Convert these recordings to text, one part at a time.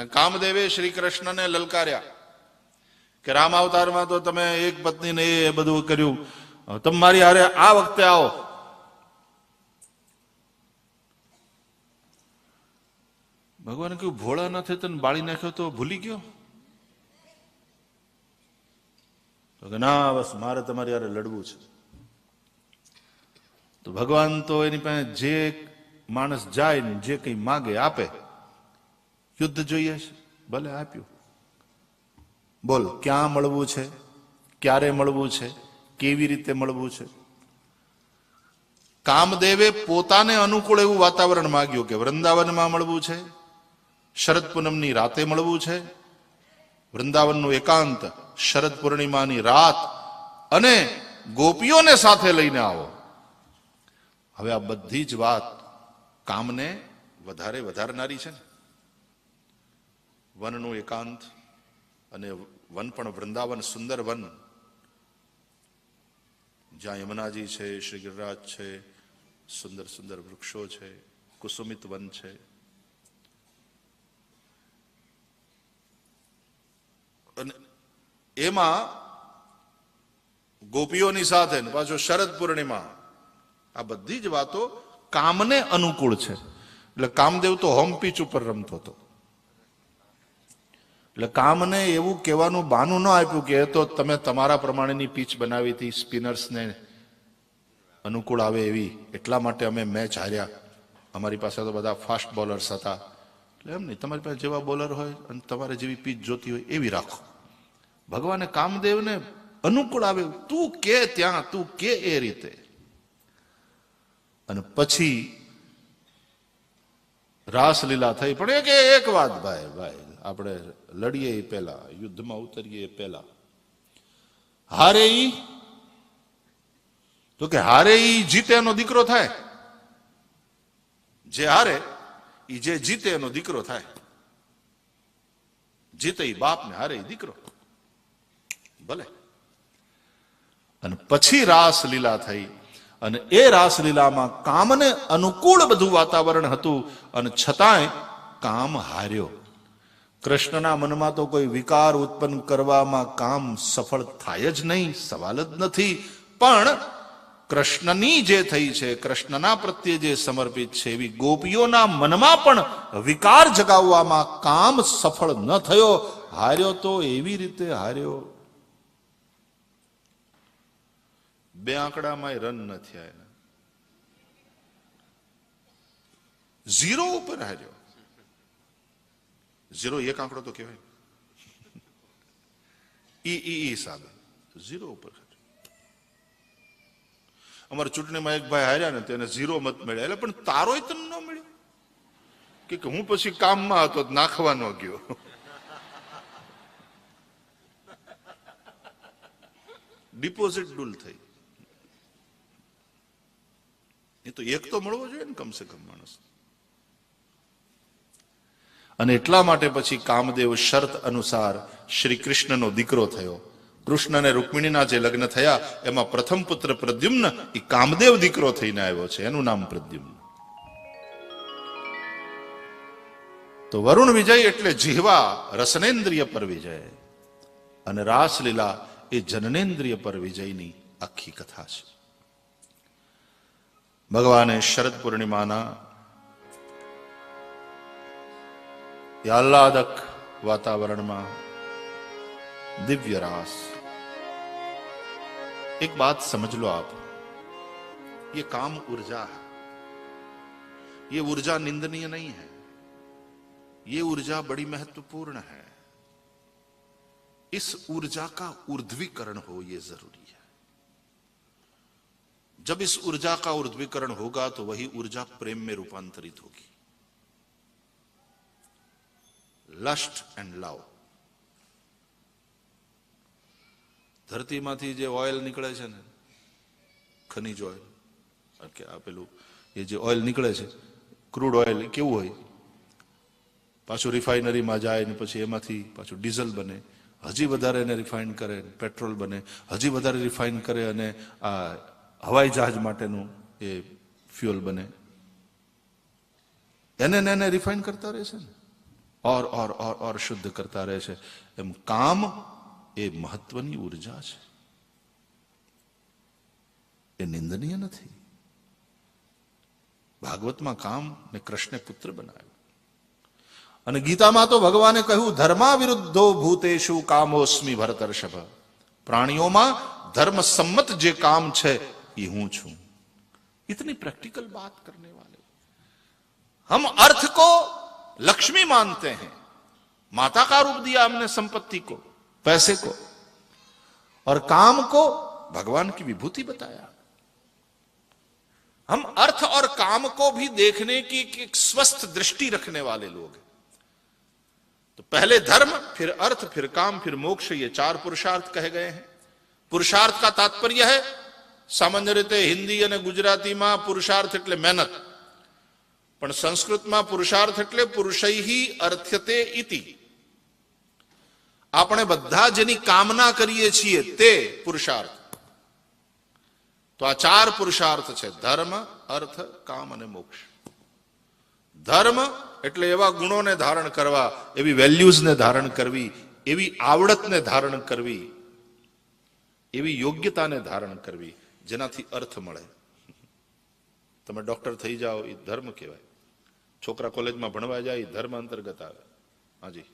કામદેવે શ્રી કૃષ્ણને લલકાર્યા કે રામ અવતારમાં તો તમે એક પત્નીને એ બધું કર્યું, તમે મારી હારે આ વખતે આવો. ભગવાને કહ્યું ભોળા નથી તને બાળી નાખ્યો તો ભૂલી ગયો? તો કે ના, બસ મારે તમારી હારે લડવું છે. તો ભગવાન તો એની પાસે જે માણસ જાય ને જે કઈ માગે આપે. યુદ્ધ જોઈએ છે, ભલે આપ્યું. બોલ ક્યાં મળવું છે, ક્યારે મળવું છે, કેવી રીતે મળવું છે? કામદેવે પોતાને અનુકૂળ એવું વાતાવરણ માંગ્યું કે વૃંદાવનમાં મળવું છે, શરદ પૂનમની રાતે મળવું છે, વૃંદાવનનું એકાંત, શરદ પૂર્ણિમાની રાત, અને ગોપીઓને સાથે લઈને આવો. હવે આ બધી જ વાત કામને વધારનારી છે ને. વનનું એકાંત, અને વન પણ વૃંદાવન, સુંદર વન, જ્યાં યમુનાજી છે, શ્રી ગિરિરાજ છે, સુંદર સુંદર વૃક્ષો છે, કુસુમિત વન છે. અને એમાં ગોપીઓની સાથે પાછો શરદ પૂર્ણિમા, આ બધી જ વાતો કામને અનુકૂળ છે. એટલે કામદેવ તો હોમ પીચ ઉપર રમતો હતો. એટલે કામને એવું કહેવાનું બહાનું ન આપ્યું કે એ તો તમે તમારા પ્રમાણેની પીચ બનાવી હતી, સ્પિનર્સને અનુકૂળ આવે એવી, એટલા માટે અમે મેચ હાર્યા, અમારી પાસે તો બધા ફાસ્ટ બોલર્સ હતા. એટલે એમ નહીં, તમારી પાસે જેવા બોલર હોય અને તમારે જેવી પીચ જોતી હોય એવી રાખો. ભગવાને કામદેવને અનુકૂળ આવે, તું કે ત્યાં, તું કે એ રીતે. અને પછી રાસલીલા થઈ. પણ એક વાત ભાઈ, આપણે લડીએ એ પહેલા, યુદ્ધમાં ઉતરીએ એ પહેલા, હારે ઈ તો કે હારે ઈ જીતે એનો દીકરો થાય. જે હારે ઈ જે જીતે એનો દીકરો થાય. જીતે ઈ બાપ ને હારે ઈ દીકરો, ભલે. અને પછી રાસલીલા થઈ. અને એ રાસલીલામાં કામને અનુકૂળ બધું વાતાવરણ હતું, અને છતાંય કામ હાર્યો. કૃષ્ણના મનમાં તો કોઈ વિકાર ઉત્પન્ન કરવામાં કામ સફળ થાય જ નહીં, સવાલ જ નથી. પણ કૃષ્ણની જે થઈ છે, કૃષ્ણના પ્રત્યે જે સમર્પિત છે, એવી ગોપીઓના મનમાં પણ વિકાર જગાવવામાં કામ સફળ ન થયો. હાર્યો તો એવી રીતે હાર્યો, 2 આંકડામાં રન ન થયા એના, 0 ઉપર હાર્યો. 0 એક આંકડો તો કહેવાય, ઈ હિસાબે 0 ઉપર. અમારી ચૂંટણીમાં એક ભાઈ હાર્યા ને, તેને 0 મત મળ્યા. એટલે પણ તારોય તને ન મળ્યો કે હું પછી કામમાં હતો, નાખવા ન ગયો. ડિપોઝિટ ડૂલ થઈ. એ તો એક તો મળવો જોઈએ ને કમસે કમ માણસ. અને એટલા માટે પછી કામદેવ શરત અનુસાર શ્રી કૃષ્ણનો દીકરો થયો. કૃષ્ણ અને રૂકમિણીના જે લગ્ન થયા એમાં પ્રથમ પુત્ર પ્રદ્યુમ્ન એ કામદેવ દીકરો થઈને આવ્યો છે, એનું નામ પ્રદ્યુમ્ન. તો વરુણ વિજય એટલે જીહવા, રસનેન્દ્રિય પર વિજય, અને રાસલીલા એ જનનેન્દ્રિય પર વિજયની આખી કથા છે. ભગવાને શરદ પૂર્ણિમાના આહલાદક વાતાવરણમાં दिव्य रास. एक बात समझ लो आप, ये काम ऊर्जा है, ये ऊर्जा निंदनीय नहीं है, ये ऊर्जा बड़ी महत्वपूर्ण है. इस ऊर्जा का ऊर्ध्वीकरण हो ये जरूरी है. जब इस ऊर्जा का ऊर्ध्वीकरण होगा तो वही ऊर्जा प्रेम में रूपांतरित होगी. Lust and love. ધરતીમાંથી જે ઓઇલ નીકળે છે ને, ખનીજ ઓઇલ કે આપેલું એ જે ઓઇલ નીકળે છે, ક્રૂડ ઓઇલ, કેવું હોય, પાછું રિફાઇનરીમાં જાય ને પછી એમાંથી પાછું ડીઝલ બને, હજી વધારે એને રિફાઇન કરે, પેટ્રોલ બને, હજી વધારે રિફાઇન કરે અને આ હવાઈ જહાજ માટેનું એ ફ્યુઅલ બને. એને રિફાઇન કરતા રહે છે ને. और શુદ્ધ કરતા રહે છે. એમ કામ એ મહત્વની ઉર્જા છે, એ નિંદનીય નથી. ભાગવતમાં કામ ને કૃષ્ણે પુત્ર બનાવ્યો, અને ગીતામાં તો ભગવાને કહ્યું ધર્મા વિરુદ્ધો ભૂતેષુ કામોસ્મિ ભરતર્ષભ. પ્રાણીઓમાં ધર્મ સંમત જે કામ છે એ હું છું. इतनी प्रैक्टिकल बात करने वाले हम अर्थ को लक्ष्मी मानते हैं, माता का रूप दिया हमने संपत्ति को, पैसे को, और काम को भगवान की विभूति बताया. हम अर्थ और काम को भी देखने की एक स्वस्थ दृष्टि रखने वाले लोग हैं. तो पहले धर्म, फिर अर्थ, फिर काम, फिर मोक्ष, ये 4 पुरुषार्थ कहे गए हैं. पुरुषार्थ का तात्पर्य है, सामान्य रीते हिंदी અને ગુજરાતીમાં પુરુષાર્થ એટલે મહેનત, પણ સંસ્કૃતમાં પુરુષાર્થ એટલે પુરુષૈઃ અર્થ્યતે ઇતિ. આપણે બધા જેની કામના કરીએ છીએ તે પુરુષાર્થ. તો આ 4 પુરુષાર્થ છે, ધર્મ, અર્થ, કામ અને મોક્ષ. ધર્મ એટલે એવા ગુણોને ધારણ કરવા, એવી વેલ્યુઝને ધારણ કરવી, એવી આવડતને ધારણ કરવી, એવી યોગ્યતાને ધારણ કરવી જેનાથી અર્થ મળે. તમે ડોક્ટર થઈ જાઓ એ ધર્મ કહેવાય. છોકરા કોલેજમાં ભણવા જાય એ ધર્મ અંતર્ગત આવે. હાજી,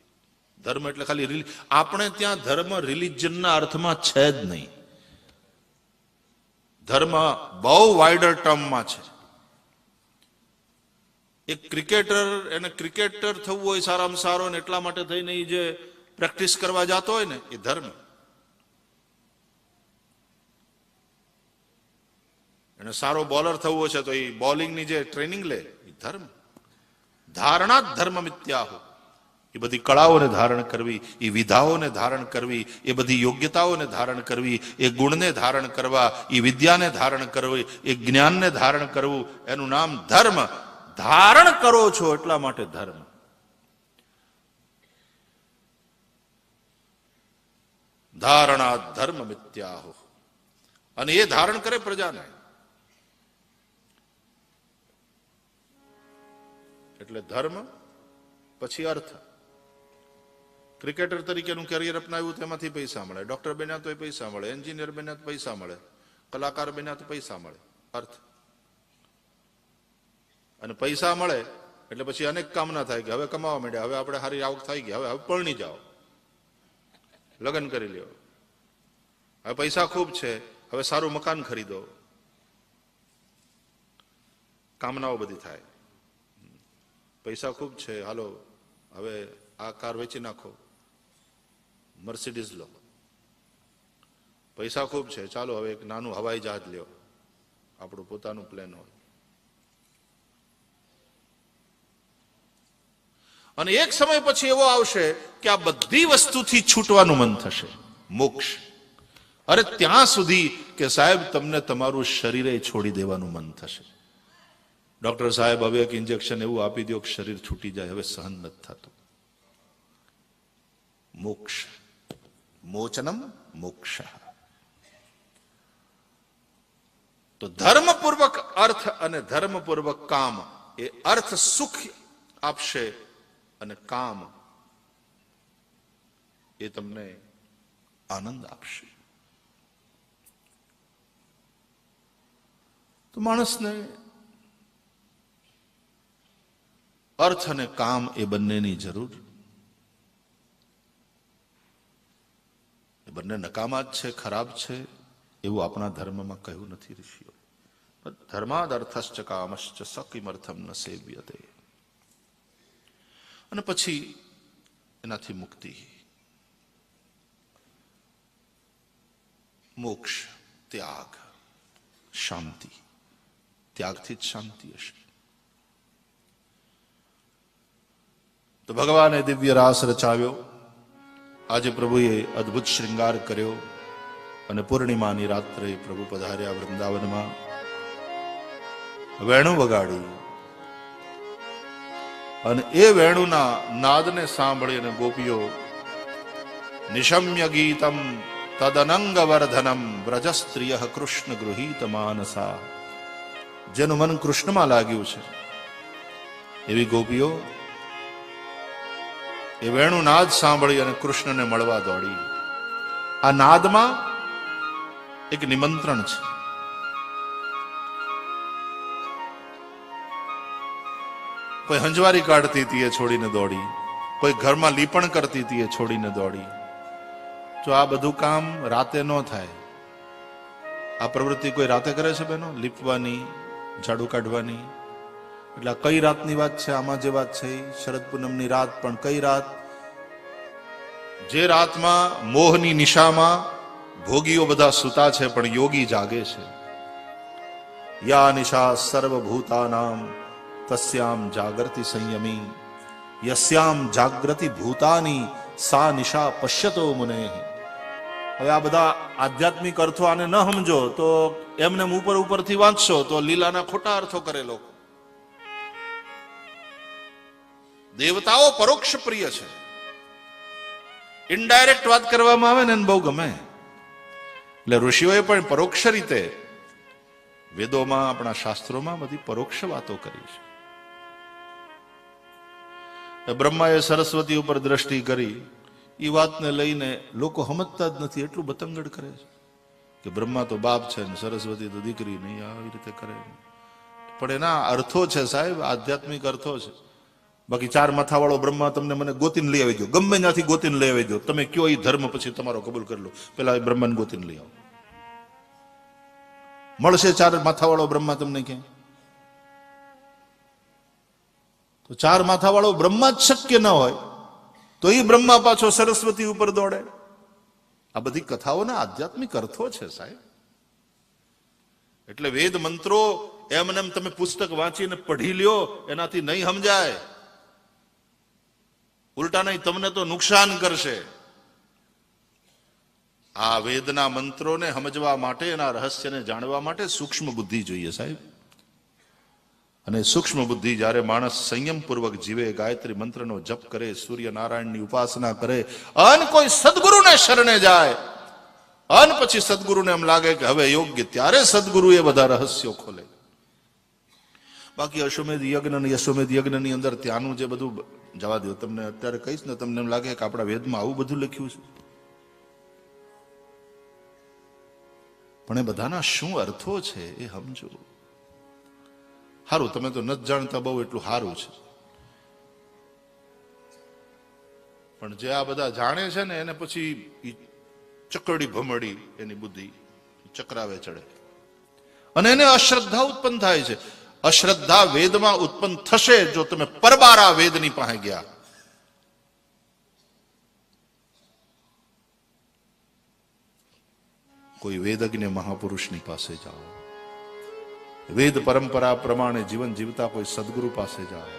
ધર્મ એટલે ખાલી આપણે ત્યાં ધર્મ રિલિજનના અર્થમાં છે જ નહીં. ધર્મ બહુ વાઇડર ટર્મમાં છે. એક ક્રિકેટર, એને ક્રિકેટર થવું હોય સારામાં સારો, ને એટલા માટે થઈને એ જે પ્રેક્ટિસ કરવા જતો હોય ને એ ધર્મ. એને સારો બોલર થવું છે તો એ બોલિંગની જે ટ્રેનિંગ લે એ ધર્મ. ધારણા ધર્મ મિત્યાહો. એ બધી કળાઓને ધારણ કરવી, એ વિધાઓને ધારણ કરવી, એ બધી યોગ્યતાઓને ધારણ કરવી, એ ગુણને ધારણ કરવા, એ વિદ્યાને ધારણ કરવી, એ જ્ઞાનને ધારણ કરવું, એનું નામ ધર્મ. ધારણ કરો છો એટલા માટે ધર્મ. ધારણા ધર્મ મિત્યાહો. અને એ ધારણ કરે પ્રજાને. એટલે ધર્મ પછી અર્થ. ક્રિકેટર તરીકેનું કેરિયર અપનાવ્યું તેમાંથી પૈસા મળે, ડોક્ટર બન્યા તો પૈસા મળે, એન્જિનિયર બન્યા તો પૈસા મળે, કલાકાર બન્યા તો પૈસા મળે. અર્થ. અને પૈસા મળે એટલે પછી અનેક કામના થાય કે હવે કમાવા માંડ્યા, હવે આપણે સારી આવક થઈ ગઈ, હવે પરણી જાઓ, લગ્ન કરી લ્યો, હવે પૈસા ખૂબ છે, હવે સારું મકાન ખરીદો. કામનાઓ બધી થાય. પૈસા ખૂબ છે, હાલો હવે આ કાર વેચી નાખો, મર્સિડીઝ લો. પૈસા ખૂબ છે, ચાલો હવે એક નાનું હવાઈ જહાજ લ્યો, આપણું પોતાનું પ્લેન હોય. અને એક સમય પછી એવો આવશે કે આ બધી વસ્તુથી છૂટવાનું મન થશે, મોક્ષ. અરે ત્યાં સુધી કે સાહેબ તમને તમારું શરીરે છોડી દેવાનું મન થશે. ડોક્ટર સાહેબ હવે એક ઇન્જેક્શન એવું આપી દો કે શરીર છૂટી જાય, હવે સહન નથી થતું. મોક્ષ. મોચનમ મોક્ષ. તો ધર્મપૂર્વક અર્થ અને ધર્મપૂર્વક કામ. એ અર્થ સુખ આપશે અને કામ એ તમને આનંદ આપશે. તો માણસને અર્થ અને કામ એ બંનેની જરૂર. એ બંને નકામા જ છે, ખરાબ છે એવું આપણા ધર્મમાં કહ્યું નથી ઋષિઓ. ધર્માદ અર્થશ્ચ કામશ્ચ સકિમર્થમ ન સેવ્યતે. અને પછી એનાથી મુક્તિ, મોક્ષ, ત્યાગ, શાંતિ. ત્યાગથી જ શાંતિ હશે. તો ભગવાને દિવ્ય રાસ રચાવ્યો. આજે પ્રભુએ અદ્ભુત શ્રૃંગાર કર્યો અને પૂર્ણિમાની રાત્રે પ્રભુ પધાર્યા વૃંદાવનમાં. વેણુ વગાડી અને એ વેણુના નાદને સાંભળી અને ગોપીઓ નિશમ્ય ગીતમ તદનંગ વર્ધનમ વ્રજસ્ત્રિય કૃષ્ણ ગૃહીત માનસા. જેનું મન કૃષ્ણમાં લાગ્યું છે એવી ગોપીઓ એ વેણુ નાદ સાંભળી અને કૃષ્ણને મળવા દોડી. આ નાદમાં એક નિમંત્રણ છે. કોઈ હંજવારી કાઢતી હતી એ છોડીને દોડી, કોઈ ઘરમાં લીપણ કરતી હતી એ છોડીને દોડી. જો આ બધું કામ રાતે ન થાય, આ પ્રવૃત્તિ કોઈ રાતે કરે છે બેનો, લીપવાની, ઝાડુ કાઢવાની, એટલે કઈ રાતની વાત છે? આમાં જે વાત છે શરદ પૂનમની રાત. પણ કઈ રાત? જે રાતમાં મોહની નિશામાં ભોગીઓ બધા સૂતા છે પણ યોગી જાગે છે. યા નિશા સર્વભૂતાનામ તસ્યામ જાગૃતિ સંયમી, યસ્યામ જાગૃતિ ભૂતાની સા નિશા પશ્યતો મુને. હવે આ બધા આધ્યાત્મિક અર્થો આને ન સમજો તો એમને ઉપર ઉપરથી વાંચશો તો લીલાના ખોટા અર્થો કરે લોકો. દેવતાઓ પરોક્ષ પ્રિય છે, ઇનડાયરેક્ટ વાત કરવામાં આવે ને એને બહુ ગમે. એટલે ઋષિઓએ પણ પરોક્ષ રીતે વેદોમાં, આપણા શાસ્ત્રોમાં બધી પરોક્ષ વાતો કરી છે. બ્રહ્માએ સરસ્વતી ઉપર દ્રષ્ટિ કરી, એ વાતને લઈને લોકો સમજતા જ નથી, એટલું બતંગડ કરે છે કે બ્રહ્મા તો બાપ છે ને સરસ્વતી તો દીકરી નહીં, આવી રીતે કરે. પણ એના અર્થો છે સાહેબ, આધ્યાત્મિક અર્થો છે. બાકી 4 માથાવાળો બ્રહ્મા તમને મને ગોતીને લઈ આવી દો, ગમે ત્યાંથી ગોતીને લઈ આવી દો, તમે કયો એ ધર્મ પછી તમારો કબૂલ કરી લો, પેલા બ્રહ્માને ગોતીને લઈ આવો. મળશે 4 માથાવાળો બ્રહ્મા તમને ક્યાં? તો 4 માથાવાળો બ્રહ્મા જ શક્ય ન હોય તો એ બ્રહ્મા પાછો સરસ્વતી ઉપર દોડે. આ બધી કથાઓના આધ્યાત્મિક અર્થો છે સાહેબ. એટલે વેદ મંત્રો એમને તમે પુસ્તક વાંચીને પઢી લ્યો એનાથી નહીં સમજાય, ઉલટા નહીં તમને તો નુકસાન કરશે. આ વેદના મંત્રોને સમજવા માટે, એના રહસ્યને જાણવા માટે સૂક્ષ્મ બુદ્ધિ જોઈએ સાહેબ. અને સૂક્ષ્મ બુદ્ધિ જ્યારે માણસ સંયમપૂર્વક જીવે, ગાયત્રી મંત્રનો જપ કરે, સૂર્યનારાયણની ઉપાસના કરે, અને કોઈ સદગુરુને શરણે જાય, અને પછી સદગુરુને એમ લાગે કે હવે યોગ્ય, ત્યારે સદગુરુ એ બધા રહસ્યો ખોલે. બાકી અશ્વમેધ યજ્ઞ અને યશોમેધ યજ્ઞની અંદર ત્યાંનું જે બધું જવા દો, તમને અત્યારે કહીશ ને તમને એમ લાગે કે આપણા વેદમાં આવું બધું લખ્યું છે. પણ એ બધાના શું અર્થો છે એ સમજો. સારું, તમે તો નથી જાણતા બહુ, એટલું સારું છે. પણ જે આ બધા જાણે છે ને એને પછી ચકડી ભમડી એની બુદ્ધિ ચક્રાવે ચડે અને એને અશ્રદ્ધા ઉત્પન્ન થાય છે. અશ્રદ્ધા વેદમાં ઉત્પન્ન થશે જો તમે પરબારા વેદની પાસે ગયા. કોઈ વેદજ્ઞ મહાપુરુષની પાસે જાઓ, વેદ પરંપરા પ્રમાણે જીવન જીવતા કોઈ સદગુરુ પાસે જાઓ,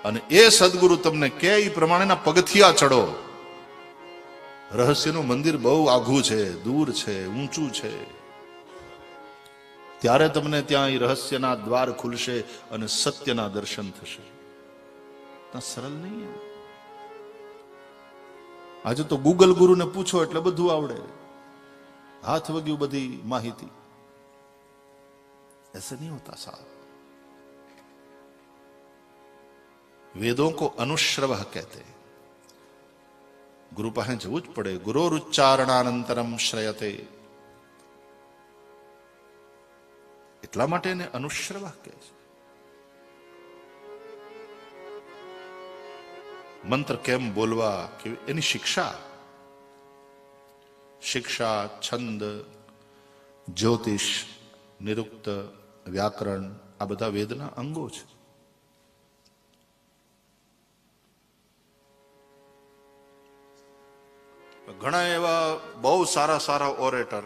અને એ સદગુરુ તમને કે એ પ્રમાણેના પગથિયા ચડો. રહસ્યનું મંદિર બહુ આઘું છે, દૂર છે, ઊંચું છે, ત્યારે તમને ત્યાં એ રહસ્યના દ્વાર ખુલશે અને સત્યના દર્શન થશે. સરળ નહીં. આજે તો ગૂગલ ગુરુને પૂછો એટલે બધું આવડે, हाथ वग्यू बधी माहिती. ऐसे नहीं होता साहब. वेदों को अनुश्रव कहते हैं. गुरु पाहे जवू ज पड़े. गुरोरुच्चारणानंतरम श्रयते, એટલા માટે એને અનુશ્રવ કહે છે. મંત્ર કેમ બોલવા એની શિક્ષા, શિક્ષા, છંદ, જ્યોતિષ, નિરુક્ત, વ્યાકરણ, આ બધા વેદના અંગો છે. ઘણા એવા બહુ સારા સારા ઓરેટર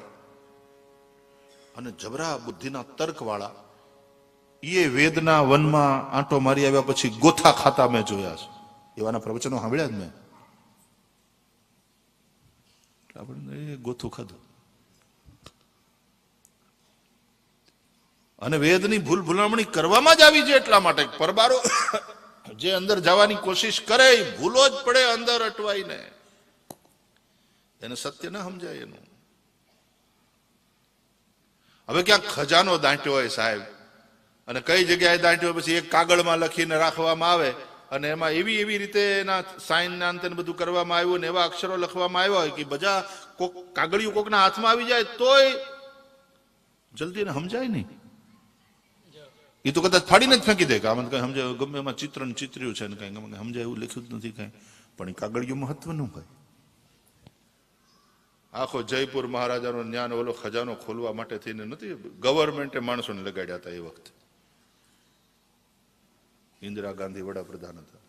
અને જબરા બુદ્ધિના તર્ક વાળા એ વેદના વનમાં આંટો મારી આવ્યા પછી ગોથા ખાતા મેં જોયા છે. એવાના પ્રવચનો સાંભળ્યા જ મેં. આપણે ગોથું ખાધું. અને વેદની ભૂલ ભૂલામણી કરવામાં જ આવી છે. એટલા માટે પરબારો જે અંદર જવાની કોશિશ કરે એ ભૂલો જ પડે અંદર અટવાઈને. એને સત્ય ના સમજાય એનું. હવે ક્યાંક ખજાનો દાંટ્યો હોય સાહેબ, અને કઈ જગ્યાએ દાંટ્યો પછી એક કાગળમાં લખીને રાખવામાં આવે અને એમાં એવી એવી રીતે એના સાઇન ના અંતે બધું કરવામાં આવ્યું ને એવા અક્ષરો લખવામાં આવ્યા હોય કે બધા કોક કાગળિયું કોકના હાથમાં આવી જાય તોય જલ્દી એને સમજાય નહીં. એ તો કદાચ ફાડીને જ ફેંકી દે કે આમાં કઈ સમજાય, ગમે એમાં ચિત્ર ચિત્ર્યું છે ને કઈ સમજાય એવું લખ્યું જ નથી કઈ, પણ એ કાગળિયું મહત્વનું હોય. આખો જયપુર મહારાજાનો જ્ઞાન ઓલો ખજાનો ખોલવા માટે થઈને નથી ગવર્મેન્ટે માણસોને લગાડ્યા હતા એ વખતે. ઇન્દિરા ગાંધી વડાપ્રધાન હતા.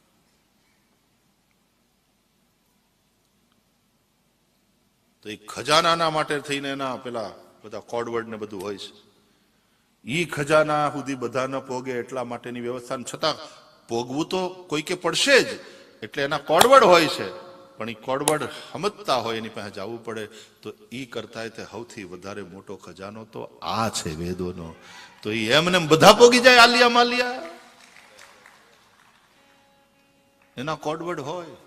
તો એ ખજાનાના માટે થઈને એના પેલા બધા કોડવર્ડ ને બધું હોય છે. ઈ ખજાના સુધી બધા ન પોગે એટલા માટેની વ્યવસ્થા, છતાં પોગવું તો કોઈ કે પડશે જ, એટલે એના કોડવર્ડ હોય છે. પણ એ કોડવર્ડ સમજતા હોય એની પાસે જવું પડે. તો ઈ કરતા તે સૌથી વધારે મોટો ખજાનો તો આ છે વેદોનો. તો એ એમને બધા પોગી જાય આલિયા માલિયા, એના કોડવર્ડ હોય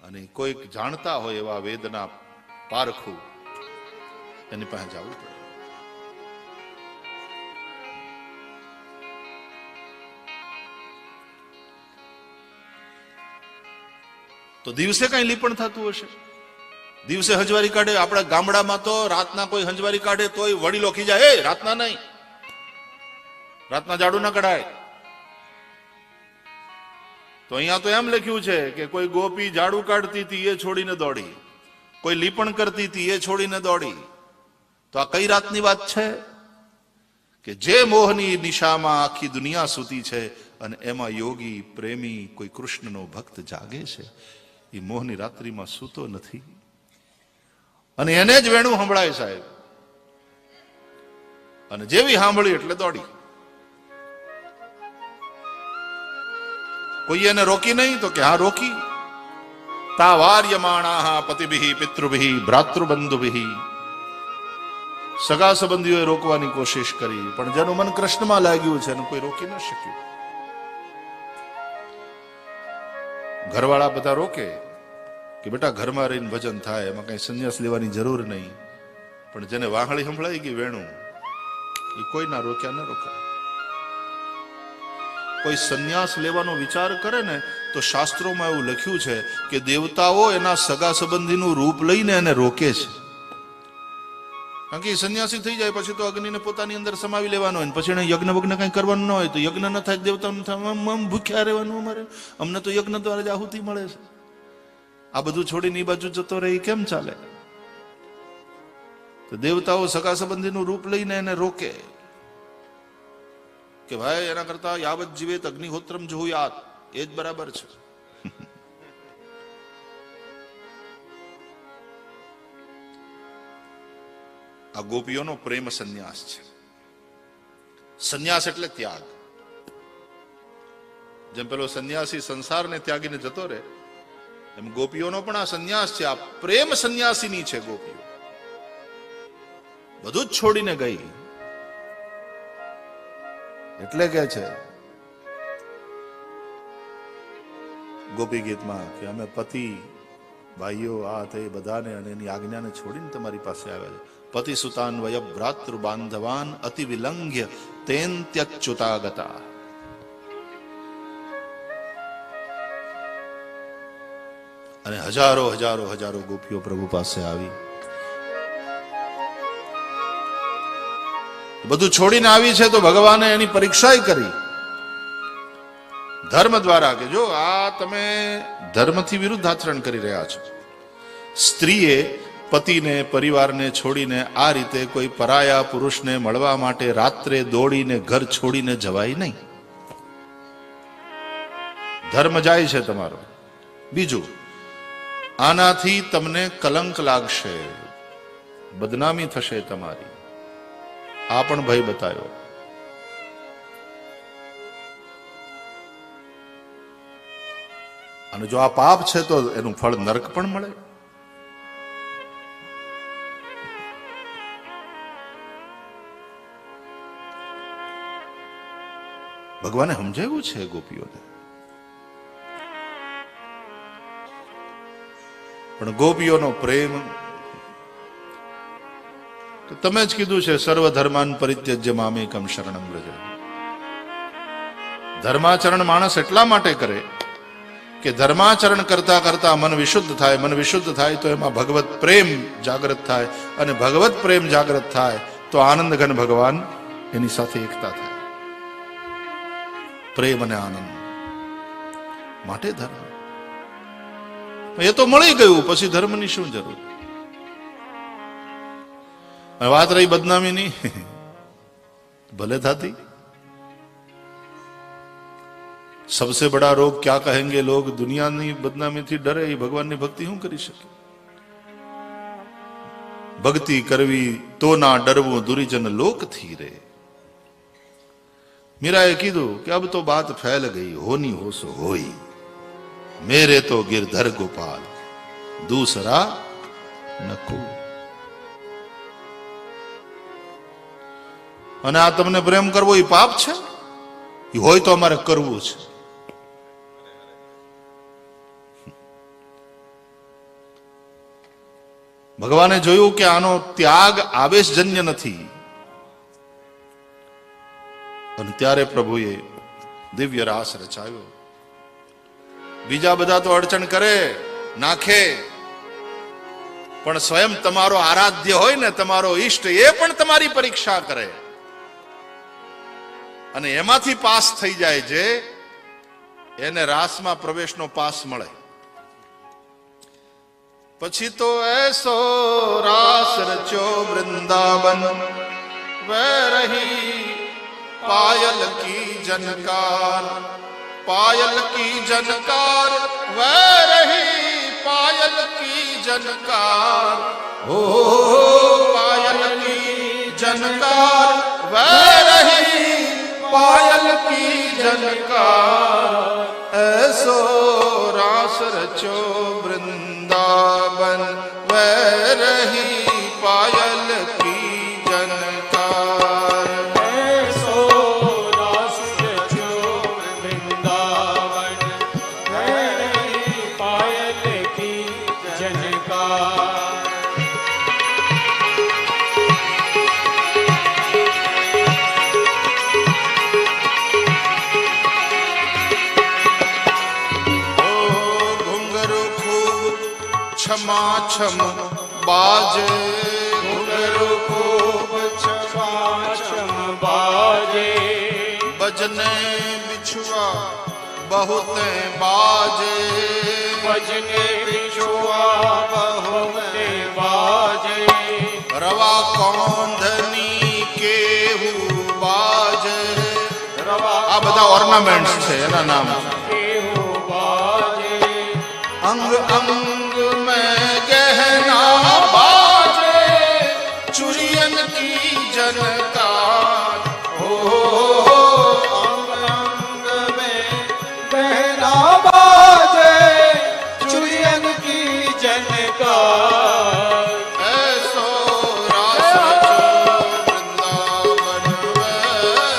અને કોઈક જાણતા હોય એવા વેદના પારખું એની પાસે જવું પડે. તો દિવસે કઈ લીપણ થતું હશે, દિવસે હંજવારી કાઢે. આપણા ગામડામાં તો રાતના કોઈ હંજવારી કાઢે તોય વડીલો ખીજાય, એ રાતના નહીં, રાતના જાડુ ના કઢાય. તો અહીંયા તો એમ લખ્યું છે કે કોઈ ગોપી ઝાડુ કાઢતી હતી એ છોડીને દોડી, કોઈ લીપણ કરતી હતી એ છોડીને દોડી. તો આ કઈ રાતની વાત છે કે જે મોહની નિશામાં આખી દુનિયા સૂતી છે અને એમાં યોગી પ્રેમી કોઈ કૃષ્ણનો ભક્ત જાગે છે. એ મોહની રાત્રિમાં સૂતો નથી અને એને જ વેણું સંભળાય સાહેબ. અને જેવી સાંભળી એટલે દોડી. કોઈ એને રોકી નહીં તો કે હા રોકી. તા વાર્યમાણા પતિભિ પિતૃભિ ભ્રાતૃબંધુભિ. સગા સંબંધીઓએ રોકવાની કોશિશ કરી પણ જેનું મન કૃષ્ણમાં લાગ્યું છે એનું કોઈ રોકી ન શક્યું. ઘરવાળા બધા રોકે કે બેટા ઘરમાં રહીને ભજન થાય, એમાં કઈ સંન્યાસ લેવાની જરૂર નહીં. પણ જેને વાહળી સંભળાઈ ગઈ વેણું એ કોઈના રોક્યા ન રોકાય. કોઈ સંન્યાસ લેવાનો વિચાર કરે ને તો શાસ્ત્રોમાં એવું લખ્યું છે કે દેવતાઓ એના સગા સંબંધીનું રૂપ લઈને એને રોકે છે. કારણ કે સંન્યાસી થઈ જાય પછી તો અગ્નિને પોતાની અંદર સમાવી લેવાનો હોય, પછી એને યજ્ઞ વગ્ન કઈ કરવાનું ન હોય તો યજ્ઞ ન થાય, દેવતાનું થાય, ભૂખ્યા રહેવાનું. અમારે અમને તો યજ્ઞ દ્વારા જ આહુતિ મળે છે. આ બધું છોડીને એ બાજુ જતો રહે કેમ ચાલે? તો દેવતાઓ સગા સંબંધીનું રૂપ લઈને એને રોકે કે ભાઈ એના કરતા યાવત જીવેત અગ્નિહોત્રમ જુહુયાત, એ જ બરાબર છે. આ ગોપીઓનો પ્રેમ સંન્યાસ છે. સંન્યાસ એટલે ત્યાગ. જેમ પેલો સંન્યાસી સંસારને ત્યાગીને જતો રહે એમ ગોપીઓનો પણ આ સંન્યાસ છે. આ પ્રેમ સંન્યાસીની છે ગોપીઓ. બધું જ છોડીને ગઈ. એટલે કે છે ગોપી ગીતમાં કે અમે પતિ ભાઈઓ આ તે બધાને અને એની આજ્ઞાને છોડીને તમારી પાસે આવ્યા છે. પતિ સુતાન વય ભ્રાતૃ બાંધવાન અતિ વિલંઘ્ય તેન ત્યચ્યુતાગતા. અને હજારો હજારો હજારો ગોપીઓ પ્રભુ પાસે આવી, બધું છોડીને આવી છે. તો ભગવાને એની પરીક્ષા કરી ધર્મ દ્વારા કે જો આ તમે ધર્મથી વિરુદ્ધ આચરણ કરી રહ્યા છો. સ્ત્રીએ પતિને પરિવારને છોડીને આ રીતે કોઈ પરાયા પુરુષને મળવા માટે રાત્રે દોડીને ઘર છોડીને જવાય નહીં. ધર્મ જાય છે તમારો. બીજું, આનાથી તમને કલંક લાગશે, બદનામી થશે તમારી. આ પણ ભય બતાવ્યો. અને જો આ પાપ છે તો એનું ફળ નરક પણ મળે. ભગવાને સમજાવ્યું છે ગોપીઓને. પણ ગોપીઓનો પ્રેમ તમે જ કીધું છે સર્વ ધર્માન પરિત્યજ્ય મામેકમ શરણમ વ્રજ. ધર્માચરણ માણસ એટલા માટે કરે કે ધર્માચરણ કરતા કરતા મન વિશુદ્ધ થાય. મન વિશુદ્ધ થાય તો એમાં ભગવત પ્રેમ જાગૃત થાય, અને ભગવત પ્રેમ જાગૃત થાય તો આનંદ ઘન ભગવાન એની સાથે એકતા થાય. પ્રેમ અને આનંદ માટે ધર્મ. એ તો મળી ગયું, પછી ધર્મની શું જરૂર? વાત રહી બદનામીની, ભલે થતી. सबसे बड़ा रोग क्या कहेंगे लोग? दुनियाની બદનામીથી ડરે, એ ભગવાનની ભક્તિ શું કરી શકે? ભક્તિ કરવી તો ના ડરવું, દુરીજન લોકથી રે. મીરાએ કીધું કે અબ તો બાત ફેલ ગઈ, હોની હો સો હોઈ, મેરે તો गिरधर गोपाल, दूसरा न कोई. અને આ તમને પ્રેમ કરવો એ પાપ છે? એ હોય તો અમારે કરવું છે. ભગવાને જોયું કે આનો ત્યાગ આવેશજન્ય નથી, અને ત્યારે પ્રભુએ દિવ્ય રાસ રચાયો. બીજા બધા તો અડચણ કરે, નાખે, પણ સ્વયં તમારો આરાધ્ય હોય ને, તમારો ઈષ્ટ, એ પણ તમારી પરીક્ષા કરે, અને એમાંથી પાસ થઈ જાય છે, એને રાસમાં પ્રવેશનો પાસ મળે. પછી તો એસો રાસ રચ્યો વૃંદાવન, વે રહી પાયલ કી જનકાર, पायल की जनकार, वह रही पायल की जनकार, हो पायल की जनकार, वह रही पायल की जनकार. ऐसो रास रचो वृंदावन, वह रही पायल की जनकार. ऐसो रास रचो वृंदावन, वह रही पायल की जनकार. क्षमा क्षम बाजे, घुंघरू खूब क्षमा क्षम बाजे, बजने बिछुआ बहुत बाजे, बजने बिछुआ बहुत बाजे, रवा कौंधनी केहू बाजे. रवा આ બધા ઓર્નામેન્ટ્સ છે, એના નામ. केहू बाजे, अंग अंग में गहना बाजे, चुरियन की जनकार. हो अंग अंग में गहना बाजे, चुरियन की जनकार. ऐसो रास रचो वृंदावन, वह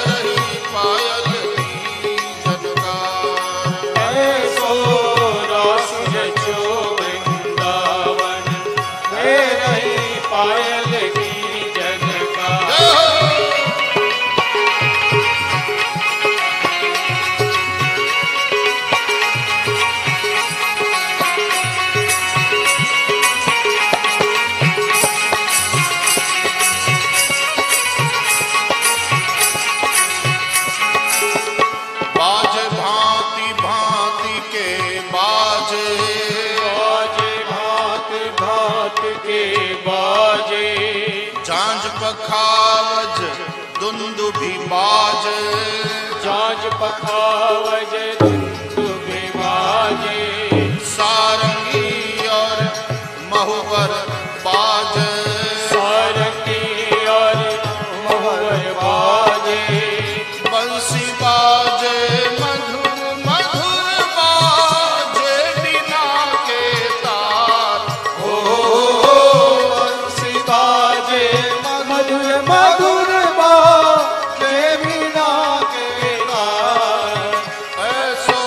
रही पायल की जनकार. ऐसो रास रचो वृंदावन, वे रही पायल की जनकार. बाजे भांति भांति के बाजे, बाजे भात भात के बाजे, झांझ पखावज दुंदुभि बाजे, जांज पखावज दुंदुभि बाजे, सारंगी और महुवर बाजे, सारंगी और मोहर बाजे, बंसी बाजे मधुर मधुर बाजे, बिना के तार. ओ बंसी बाजे मधुर मधुर बाजे, बिना के तार. ऐसो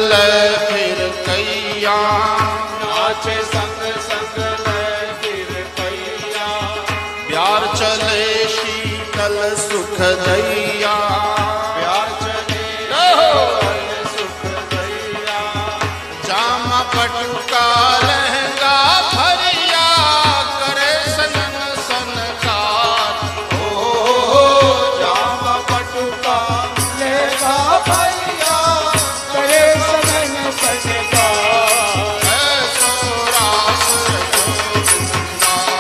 ले फिर कैया, नाचे संग संग ले फिर कैया, प्यार चले शीतल सुख दैया, प्यार चले सुख दैया, जामा पटुका लहंगा भरिया, करे सनन सनकार। जामा पटुका लेगा भैया, करे सनन सनकार। ऐसो रास रचो वृंदावन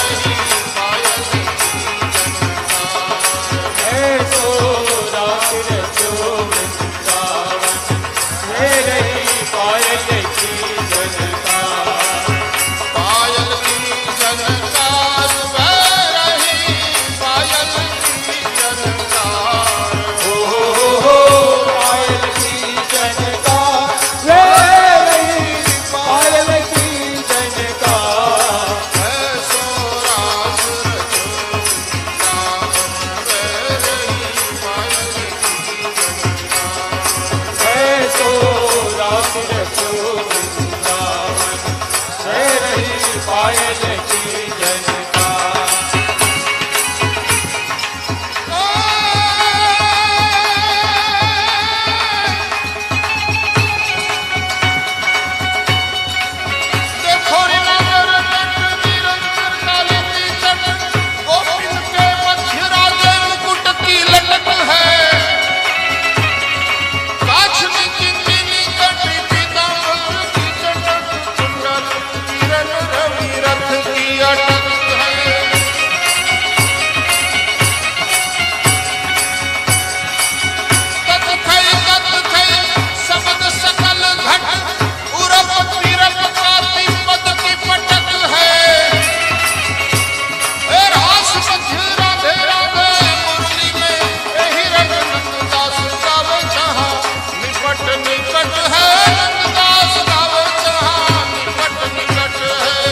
में रही पायल की जनकार। ऐसो रास रचो वृंदावन में रही पायल की जनकार। पायल की जनकार वह रही पायल की जनकार। पायल की जनकार वे रही पायल की जनकार। ऐसो रास रचो वृंदावन में रही पायल की जनकार। देखो रे नगर नट निरंतर काली चट, गोपिन के मध्य राजे मुकुट की लटक है। काछनी किंकिनी कटी पीतांबर की चटक, कुंडल किरण रवि रथ की अटक है। तत थई शब्द सकल घट, उरप पीरप काति पद की पटक है। ए रास मध्य राधे राधे मुरली में, यही रंग नंददास गावे जहाँ, निकट निकट है नंददास गावे जहाँ, निकट निकट है।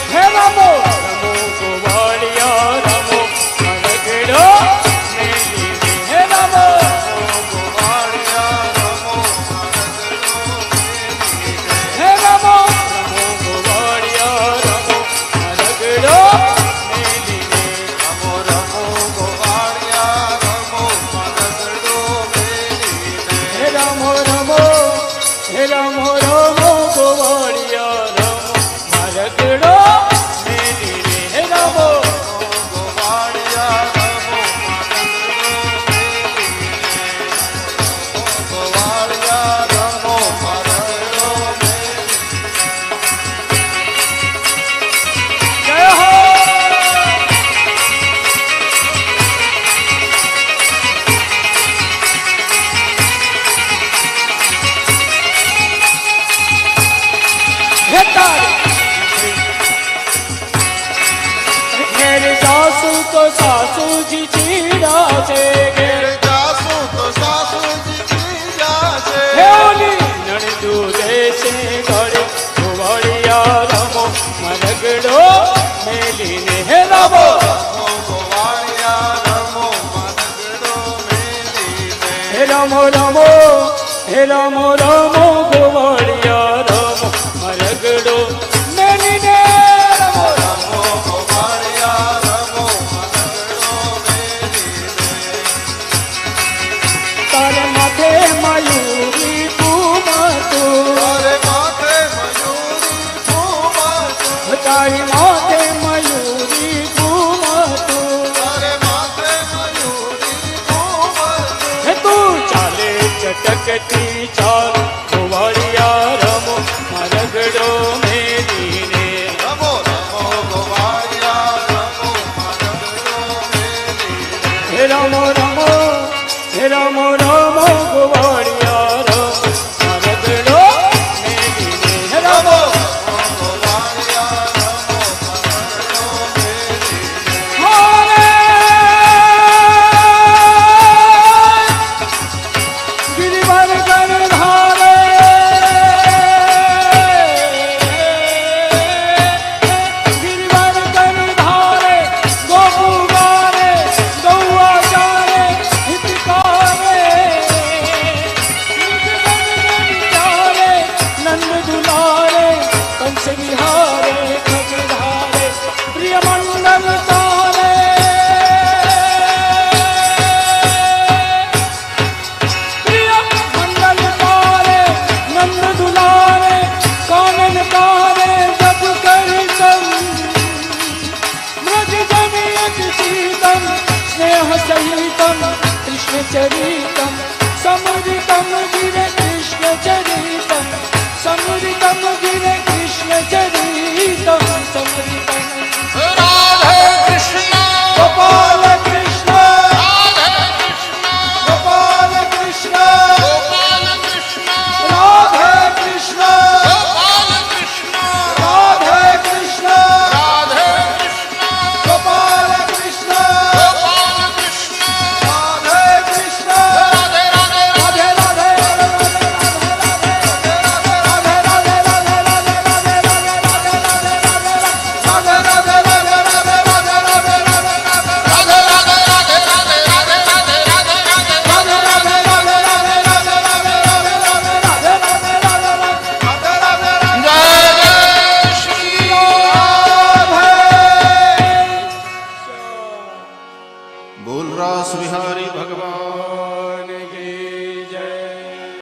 हे रमो रमो गोवालिया रमो मनगड़ो मेली में। हे रमो गोवालिया रमो मनगड़ो मेली में। हे रमो रमो गोवालिया रमो मनगड़ो मेली में। रमो रमो गोवालिया रमो मनगड़ो मेली में। हे रमो रमो गोवालिया रमो मनगड़ो मेली में। हे रमो गोवालिया रमो गोवालिया रमो मनगड़ो मेली। जय हो। हे तारे मेरे सासू तो सासू जी चीड़ा से मेरे जासू तो सासू जी की जासे, हे ओली नणदू देसे गड़े गोवालिया रमो मनगड़ो मेली ने। हे रमो गोवालिया रमो मनगड़ो मेली में। हे रमो रमो हे रमो रमो गोवालिया रमो मनगड़ो मेली ने। रमो रमो गोवालिया रमो मनगड़ो मेली में। तारे माथे मयूरी घूमतू, तारे माथे मयूरी घूमतू, तारी माथे मयूरी घूमतू। तारे माथे मयूरी घूमतू। हे तू चाले चटकती चाल